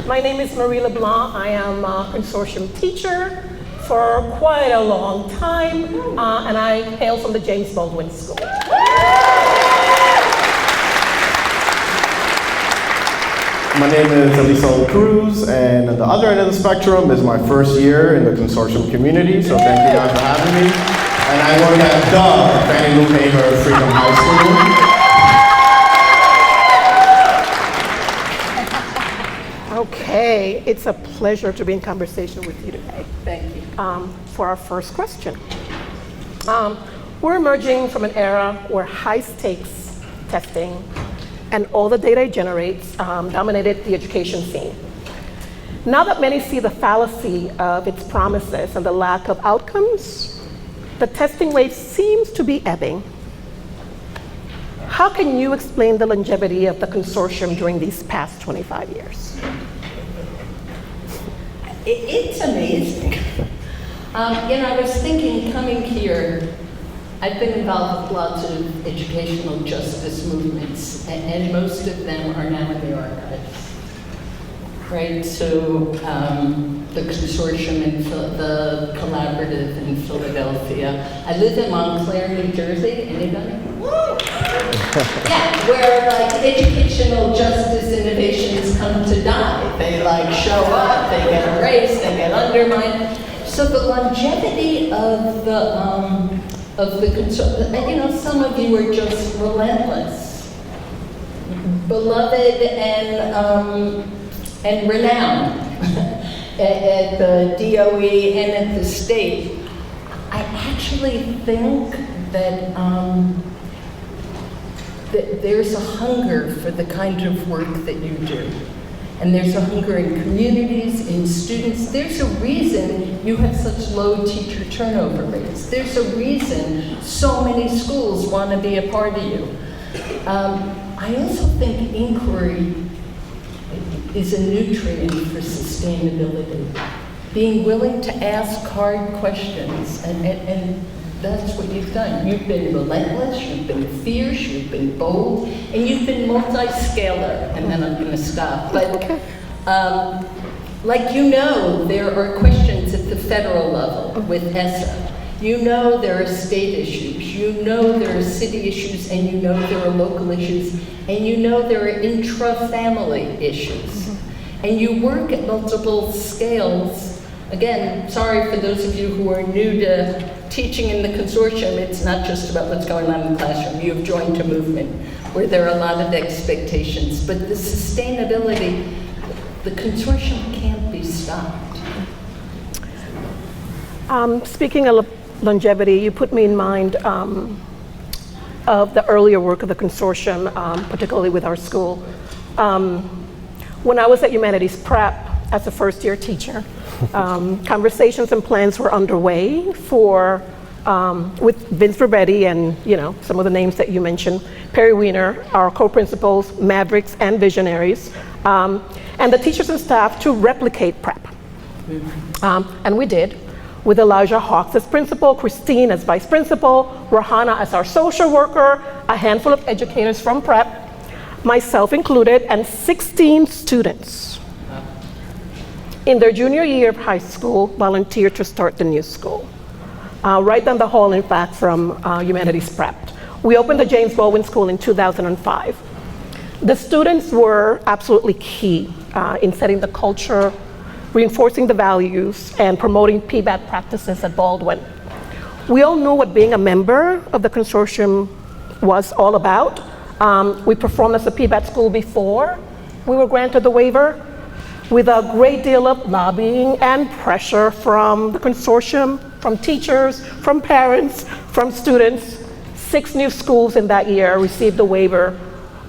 My name is Marie Leblanc. I am a consortium teacher for quite a long time, and I hail from the James Baldwin School. My name is Elisaul Cruz, and at the other end of the spectrum is my first year in the consortium community, so thank you guys for having me. And I work at the Fannie Lou Hamer Freedom High School. Okay, it's a pleasure to be in conversation with you today. Thank you. For our first question. We're emerging from an era where high-stakes testing and all the data it generates dominated the education scene. Now that many see the fallacy of its promises and the lack of outcomes, the testing wave seems to be ebbing. How can you explain the longevity of the consortium during these past 25 years? It's amazing. I was thinking coming here, I've been involved with lots of educational justice movements, and most of them are now in the archives, right? So the consortium, the collaborative in Philadelphia. I live in Montclair, New Jersey. Anybody? Yeah, where like educational justice innovations come to die. They like show up, they get erased, they get undermined. So the longevity of the consortium, some of you are just relentless, beloved and renowned at the DOE and at the state. I actually think that that there's a hunger for the kind of work that you do. And there's a hunger in communities, in students. There's a reason you have such low teacher turnover rates. There's a reason so many schools want to be a part of you. I also think inquiry is a nutrient for sustainability. Being willing to ask hard questions, and that's what you've done. You've been relentless, you've been fierce, you've been bold, and you've been multi-scalar, and then I'm going to stop. But there are questions at the federal level with ESSA. There are state issues, there are city issues, and there are local issues, and there are intra-family issues. And you work at multiple scales. Again, sorry for those of you who are new to teaching in the consortium, it's not just about what's going on in the classroom. You have joined a movement where there are a lot of expectations, but the sustainability, the consortium can't be stopped. Speaking of longevity, you put me in mind of the earlier work of the consortium, particularly with our school. When I was at Humanities Prep as a first-year teacher, conversations and plans were underway for with Vince Verbetti and some of the names that you mentioned, Perry Weiner, our co-principals, Mavericks and Visionaries, and the teachers and staff to replicate prep. And we did, with Elijah Hawks as principal, Christine as vice principal, Rohana as our social worker, a handful of educators from prep, myself included, and 16 students in their junior year of high school volunteered to start the new school. Right down the hall, in fact, from Humanities Prep. We opened the James Baldwin School in 2005. The students were absolutely key in setting the culture, reinforcing the values, and promoting PBAT practices at Baldwin. We all knew what being a member of the consortium was all about. We performed as a PBAT school before we were granted the waiver, with a great deal of lobbying and pressure from the consortium, from teachers, from parents, from students. 6 new schools in that year received the waiver,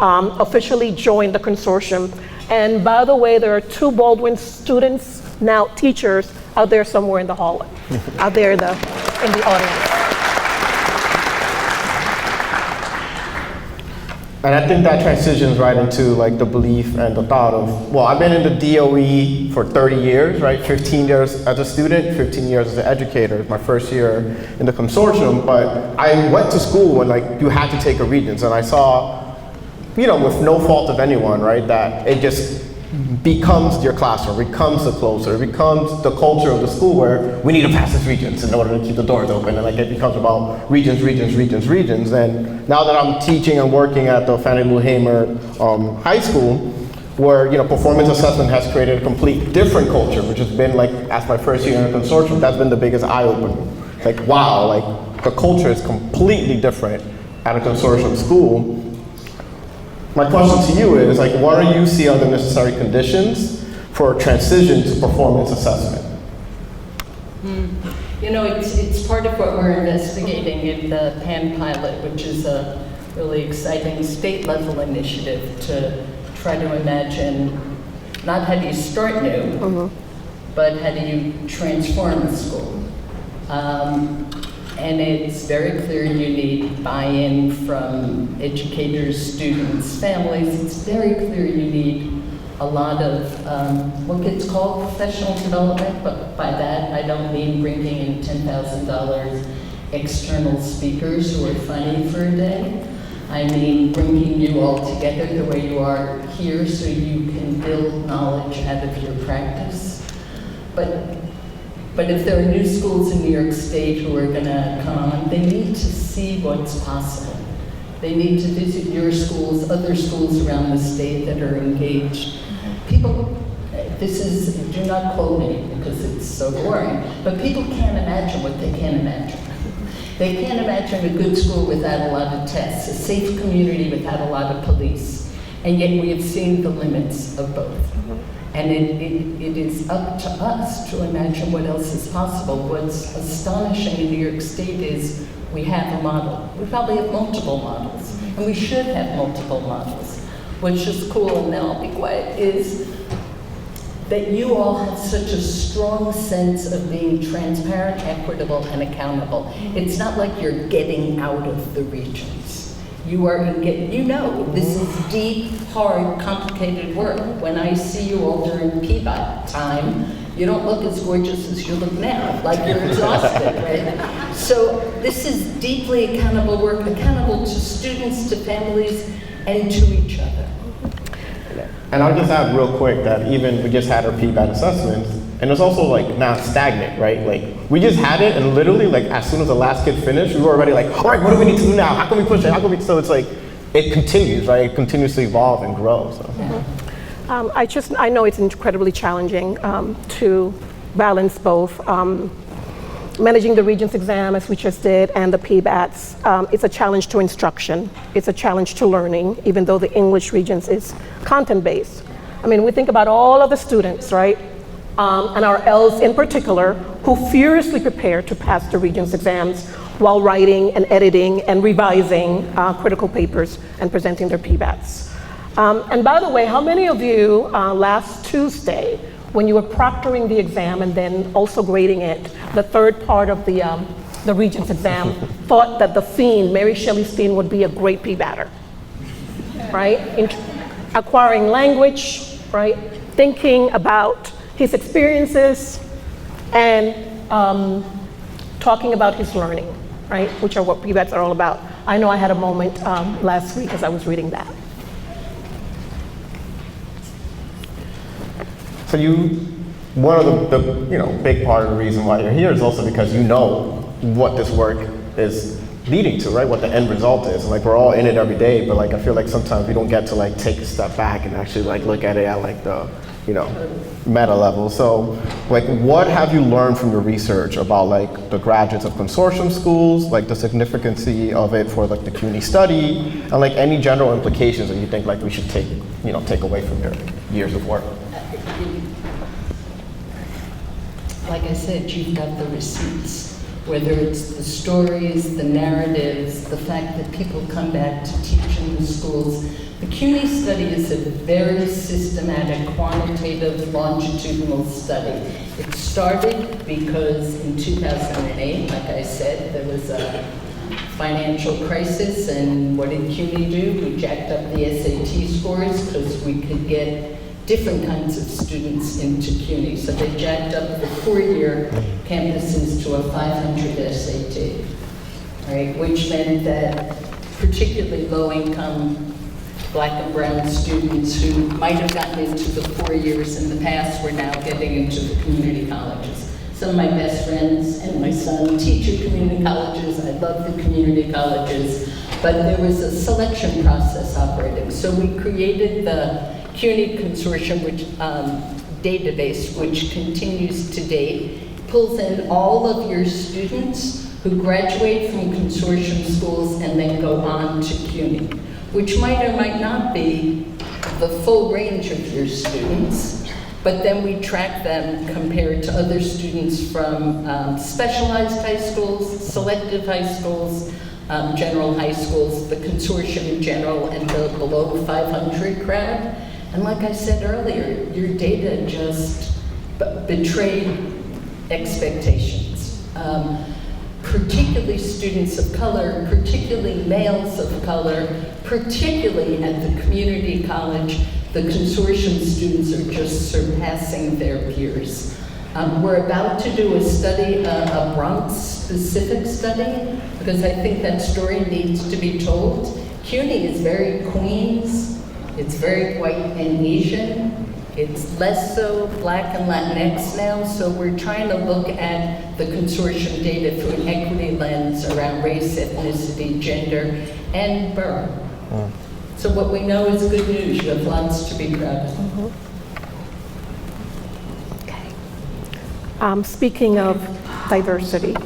officially joined the consortium. And by the way, there are 2 Baldwin students, now teachers, out there somewhere in the hallway, out there in the audience. And I think that transitions right into like the belief and the thought of, well, I've been in the DOE for 30 years, right? 15 years as a student, 15 years as an educator, my first year in the consortium, but I went to school when like you had to take a Regents, and I saw, with no fault of anyone, right, that it just becomes your classroom, becomes the closer, it becomes the culture of the school where we need to pass this regents in order to keep the doors open, and like it becomes about regions. And now that I'm teaching and working at the Fannie Lou Hamer High School, where performance assessment has created a complete different culture, which has been like, as my first year in a consortium, that's been the biggest eye-opener. Like, wow, like the culture is completely different at a consortium school. My question to you is, like, what do you see are the necessary conditions for transition to performance assessment? It's part of what we're investigating in the PAN pilot, which is a really exciting state-level initiative to try to imagine not how do you start new, but how do you transform the school. And it's very clear you need buy-in from educators, students, families. It's very clear you need a lot of what gets called professional development, but by that I don't mean bringing in $10,000 external speakers who are funny for a day. I mean bringing you all together the way you are here so you can build knowledge out of your practice. But if there are new schools in New York State who are going to come on, they need to see what's possible. They need to visit your schools, other schools around the state that are engaged. People, do not quote me because it's so boring, but people can't imagine what they can't imagine. They can't imagine a good school without a lot of tests, a safe community without a lot of police, and yet we have seen the limits of both. And it is up to us to imagine what else is possible. What's astonishing in New York State is we have a model. We probably have multiple models, and we should have multiple models. What's just cool, and now I'll be quiet, is that you all have such a strong sense of being transparent, equitable, and accountable. It's not like you're getting out of the regions. You are this is deep, hard, complicated work. When I see you all during PBOT time, you don't look as gorgeous as you look now, like you're exhausted, right? So this is deeply accountable work, accountable to students, to families, and to each other. And I'll just add real quick that even we just had our PBAT assessments, and it's also like not stagnant, right? Like we just had it, and literally like as soon as the last kid finished, we were already like, all right, what do we need to do now? How can we push it? How can we? So it's like it continues, right? It continues to evolve and grow. So. I know it's incredibly challenging to balance both managing the Regents exam, as we just did, and the PBATs. It's a challenge to instruction. It's a challenge to learning, even though the English Regents is content-based. I mean, we think about all of the students, right? And our Ls in particular, who furiously prepare to pass the Regents exams while writing and editing and revising critical papers and presenting their PBATs. And by the way, how many of you last Tuesday, when you were proctoring the exam and then also grading it, the third part of the Regents exam, thought that the Fiend, Mary Shelley's Fiend, would be a great PBAtter, right? Acquiring language, right? Thinking about his experiences and talking about his learning, right? Which are what PBATs are all about. I know I had a moment last week as I was reading that. So one of the big part of the reason why you're here is also because you know what this work is leading to, right? What the end result is. And like we're all in it every day, but like I feel like sometimes we don't get to like take a step back and actually like look at it at like the meta level. So like what have you learned from your research about like the graduates of consortium schools, like the significance of it for like the CUNY Study, and like any general implications that you think like we should take away from your years of work? Like I said, you've got the receipts, whether it's the stories, the narratives, the fact that people come back to teach in the schools. The CUNY Study is a very systematic, quantitative, longitudinal study. It started because in 2008, like I said, there was a financial crisis, and what did CUNY do? We jacked up the SAT scores because we could get different kinds of students into CUNY. So they jacked up the 4-year campuses to a 500 SAT, right? Which meant that particularly low-income Black and brown students who might have gotten into the 4 years in the past were now getting into the community colleges. Some of my best friends and my son teach at community colleges. I love the community colleges, but there was a selection process operating. So we created the CUNY Consortium database, which continues to date, pulls in all of your students who graduate from consortium schools and then go on to CUNY, which might or might not be the full range of your students, but then we track them compared to other students from specialized high schools, selective high schools, general high schools, the consortium in general, and the below 500 crowd. And like I said earlier, your data just betrayed expectations. Particularly students of color, particularly males of color, particularly at the community college, the consortium students are just surpassing their peers. We're about to do a study, a Bronx-specific study, because I think that story needs to be told. CUNY is very Queens, it's very white and Asian. It's less so Black and Latinx now, so we're trying to look at the consortium data through an equity lens around race, ethnicity, gender, and borough. So what we know is good news. You have lots to be proud of. Okay. Speaking of diversity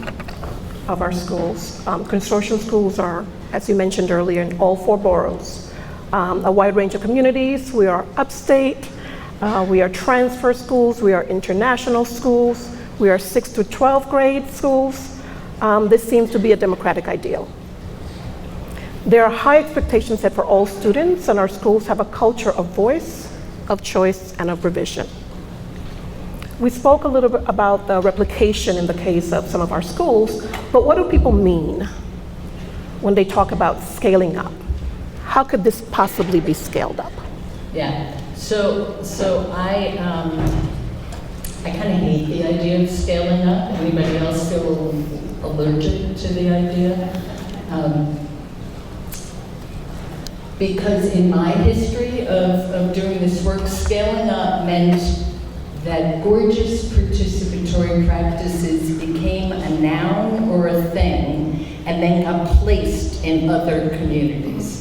of our schools, consortium schools are, as you mentioned earlier, in all 4 boroughs. A wide range of communities. We are upstate. We are transfer schools, we are international schools, we are 6 to 12 grade schools. This seems to be a democratic ideal. There are high expectations set for all students, and our schools have a culture of voice, of choice, and of revision. We spoke a little bit about the replication in the case of some of our schools, but what do people mean when they talk about scaling up? How could this possibly be scaled up? Yeah. So I kind of hate the idea of scaling up. Anybody else feel allergic to the idea? Because in my history of doing this work, scaling up meant that gorgeous participatory practices became a noun or a thing and then got placed in other communities.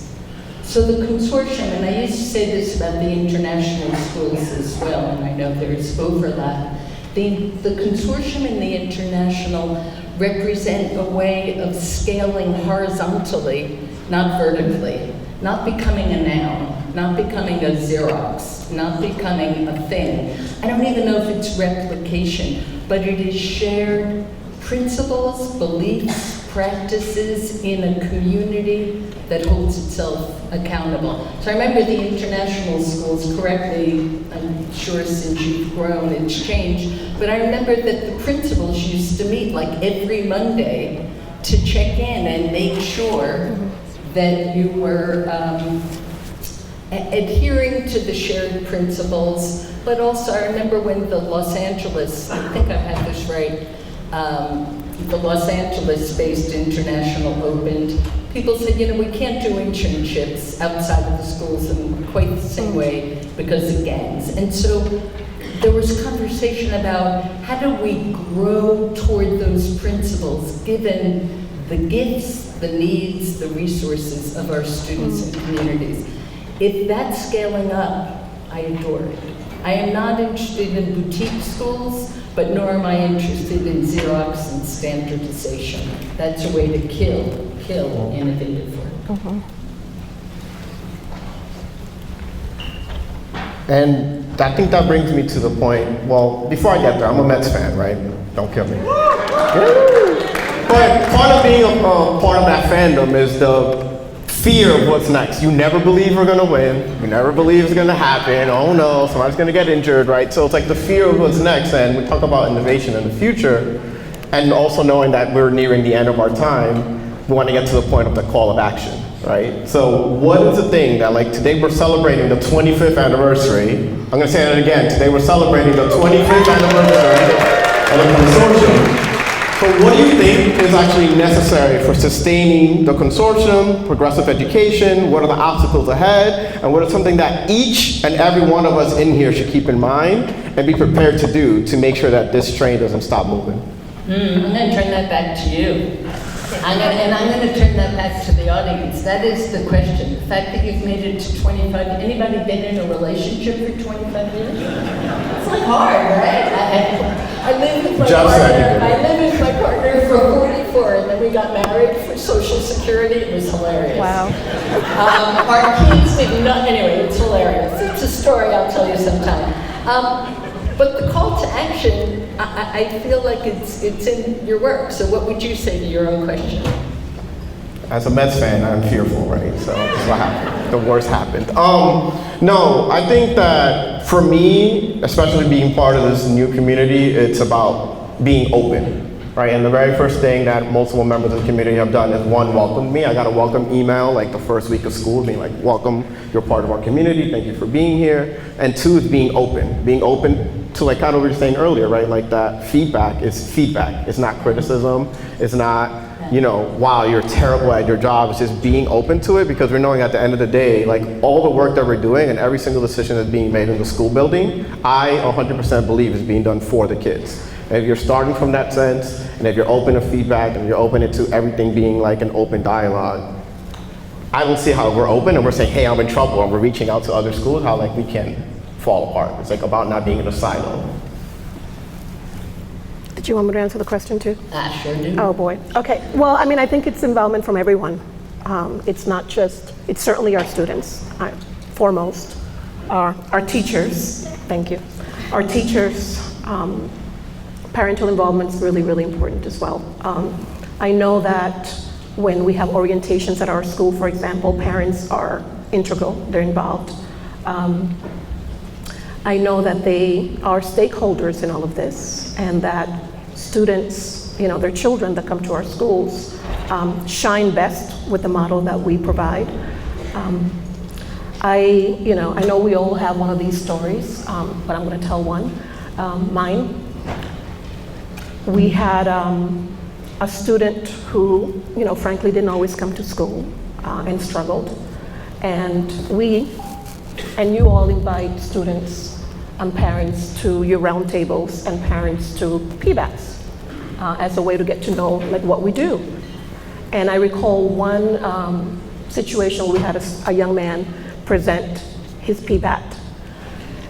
So the consortium, and I used to say this about the international schools as well, and I know there's overlap, the consortium and the international represent a way of scaling horizontally, not vertically, not becoming a noun, not becoming a Xerox, not becoming a thing. I don't even know if it's replication, but it is shared principles, beliefs, practices in a community that holds itself accountable. So I remember the international schools, correctly, I'm sure since you've grown it's changed, but I remember that the principals used to meet like every Monday to check in and make sure that you were adhering to the shared principles, but also I remember when the Los Angeles, I think I have this right, the Los Angeles-based International opened, people said, you know, we can't do internships outside of the schools in quite the same way because of gangs. And so there was conversation about how do we grow toward those principles given the gifts, the needs, the resources of our students and communities. If that's scaling up, I adore it. I am not interested in boutique schools, but nor am I interested in Xerox and standardization. That's a way to kill innovative work. And I think that brings me to the point, well, before I get there, I'm a Mets fan, right? Don't kill me. But part of being a part of that fandom is the fear of what's next. You never believe we're gonna win. You never believe it's gonna happen. Oh no, somebody's gonna get injured, right? So it's like the fear of what's next, and we talk about innovation in the future, and also knowing that we're nearing the end of our time, we wanna get to the point of the call of action, right? So what is the thing that, like today we're celebrating the 25th anniversary. I'm gonna say that again. Today we're celebrating the 25th anniversary of the consortium. So what do you think is actually necessary for sustaining the consortium, progressive education? What are the obstacles ahead? And what is something that each and every one of us in here should keep in mind and be prepared to do to make sure that this train doesn't stop moving? I'm going to turn that back to you. I'm going to turn that back to the audience. That is the question. The fact that you've made it to 25, anybody been in a relationship for 25 years? It's like hard, right? I lived with my partner for 44, and then we got married for Social Security. It was hilarious. Wow. Our kids did not, anyway, it's hilarious. It's a story I'll tell you sometime. But the call to action, I feel like it's in your work. So what would you say to your own question? As a Mets fan, I'm fearful, right? So that's what happened. The worst happened. No, I think that for me, especially being part of this new community, it's about being open, right? And the very first thing that multiple members of the community have done is, one, welcome me. I got a welcome email like the first week of school being like, welcome, you're part of our community, thank you for being here. And two is being open to like kind of what we were saying earlier, right? Like that feedback is feedback. It's not criticism. It's not, you know, wow, you're terrible at your job. It's just being open to it, because we're knowing at the end of the day, like all the work that we're doing and every single decision that's being made in the school building, I 100% believe is being done for the kids. And if you're starting from that sense, and if you're open to feedback and you're open to everything being like an open dialogue, I don't see how we're open and we're saying, hey, I'm in trouble, and we're reaching out to other schools, how like we can fall apart. It's like about not being in a silo. Did you want me to answer the question too? I sure do. Oh boy. Okay. Well, I mean, I think it's involvement from everyone. It's not just, it's certainly our students, foremost, our teachers. Thank you. Our teachers. Parental involvement is really, really important as well. I know that when we have orientations at our school, for example, parents are integral, they're involved. I know that they are stakeholders in all of this, and that students, you know, their children that come to our schools shine best with the model that we provide. I know we all have one of these stories, but I'm going to tell one, mine. We had a student who, you know, frankly didn't always come to school and struggled. And you all invite students and parents to your roundtables and parents to PBACs as a way to get to know like what we do. And I recall one situation where we had a young man present his PBAT.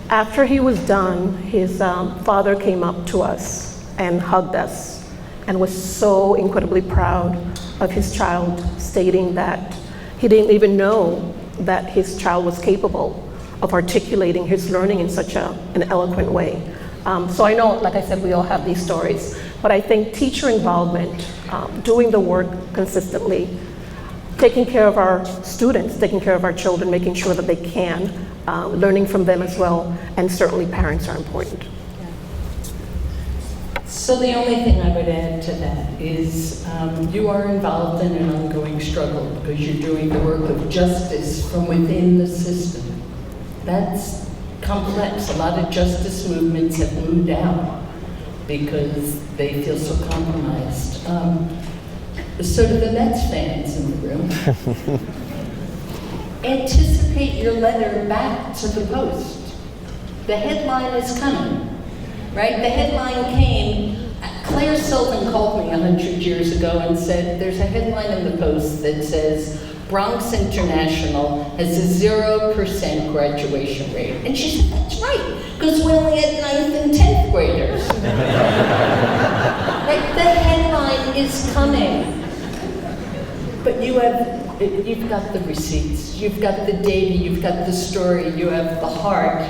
After he was done, his father came up to us and hugged us and was so incredibly proud of his child, stating that he didn't even know that his child was capable of articulating his learning in such an eloquent way. So I know, like I said, we all have these stories, but I think teacher involvement, doing the work consistently, taking care of our students, taking care of our children, making sure that they can, learning from them as well, and certainly parents are important. So the only thing I would add to that is you are involved in an ongoing struggle because you're doing the work of justice from within the system. That's complex. A lot of justice movements have moved out because they feel so compromised. So to the Mets fans in the room, anticipate your letter back to the Post. The headline is coming. Right? The headline came, Claire Sullivan called me 100 years ago and said, there's a headline in the Post that says, Bronx International has a 0% graduation rate. And she said, that's right, because we only had 9th and 10th graders. Right? The headline is coming. But you've got the receipts, you've got the data, you've got the story, you have the heart.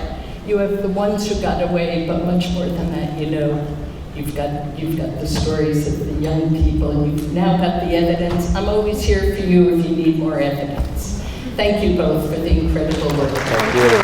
You have the ones who got away, but much more than that, you know, you've got the stories of the young people, and you've now got the evidence. I'm always here for you if you need more evidence. Thank you both for the incredible work. Thank you.